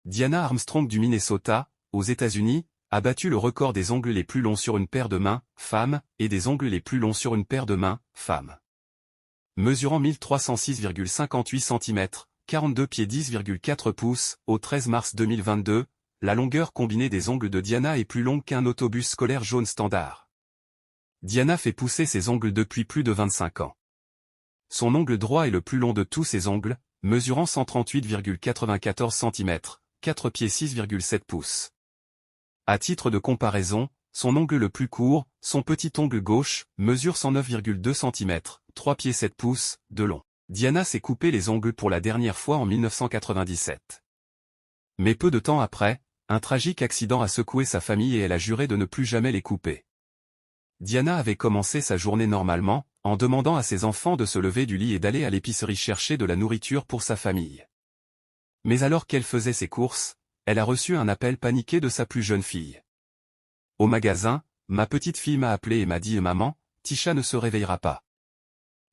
Diana Armstrong du Minnesota, aux États-Unis, a battu le record des ongles les plus longs sur une paire de mains, femme, et des ongles les plus longs sur une paire de mains, femme. Mesurant 1306,58 cm, 42 pieds 10,4 pouces, au 13 mars 2022, la longueur combinée des ongles de Diana est plus longue qu'un autobus scolaire jaune standard. Diana fait pousser ses ongles depuis plus de 25 ans. Son ongle droit est le plus long de tous ses ongles, mesurant 138,94 cm, 4 pieds 6,7 pouces. À titre de comparaison, son ongle le plus court, son petit ongle gauche, mesure 109,2 cm, 3 pieds 7 pouces, de long. Diana s'est coupé les ongles pour la dernière fois en 1997. Mais peu de temps après, un tragique accident a secoué sa famille et elle a juré de ne plus jamais les couper. Diana avait commencé sa journée normalement, en demandant à ses enfants de se lever du lit et d'aller à l'épicerie chercher de la nourriture pour sa famille. Mais alors qu'elle faisait ses courses, elle a reçu un appel paniqué de sa plus jeune fille. Au magasin, ma petite fille m'a appelé et m'a dit « Maman, Tisha ne se réveillera pas ».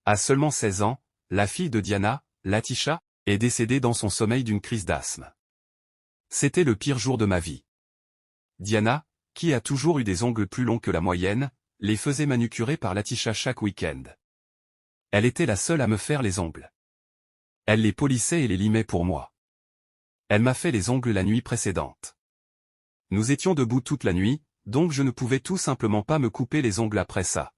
À seulement 16 ans, la fille de Diana, Latisha, est décédée dans son sommeil d'une crise d'asthme. C'était le pire jour de ma vie. Diana, qui a toujours eu des ongles plus longs que la moyenne, les faisait manucurer par Latisha chaque week-end. Elle était la seule à me faire les ongles. Elle les polissait et les limait pour moi. Elle m'a fait les ongles la nuit précédente. Nous étions debout toute la nuit, donc je ne pouvais tout simplement pas me couper les ongles après ça.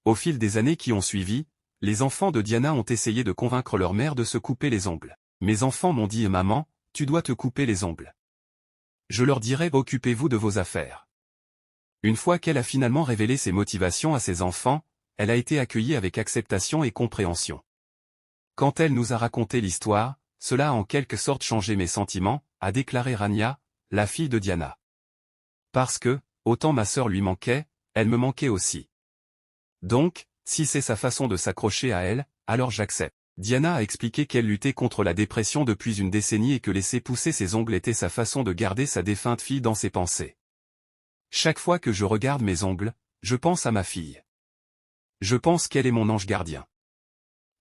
Au fil des années qui ont suivi, les enfants de Diana ont essayé de convaincre leur mère de se couper les ongles. Mes enfants m'ont dit « Maman, tu dois te couper les ongles. » Je leur dirai « Occupez-vous de vos affaires. » Une fois qu'elle a finalement révélé ses motivations à ses enfants, elle a été accueillie avec acceptation et compréhension. Quand elle nous a raconté l'histoire, cela a en quelque sorte changé mes sentiments, a déclaré Rania, la fille de Diana. Parce que, autant ma sœur lui manquait, elle me manquait aussi. Donc, si c'est sa façon de s'accrocher à elle, alors j'accepte. Diana a expliqué qu'elle luttait contre la dépression depuis une décennie et que laisser pousser ses ongles était sa façon de garder sa défunte fille dans ses pensées. Chaque fois que je regarde mes ongles, je pense à ma fille. Je pense qu'elle est mon ange gardien.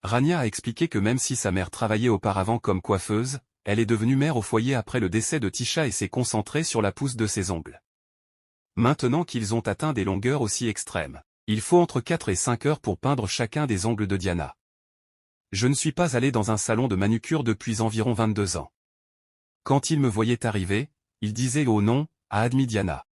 Rania a expliqué que même si sa mère travaillait auparavant comme coiffeuse, elle est devenue mère au foyer après le décès de Tisha et s'est concentrée sur la pousse de ses ongles. Maintenant qu'ils ont atteint des longueurs aussi extrêmes, il faut entre 4 et 5 heures pour peindre chacun des ongles de Diana. Je ne suis pas allé dans un salon de manucure depuis environ 22 ans. Quand il me voyait arriver, il disait « Oh non », a admis Diana.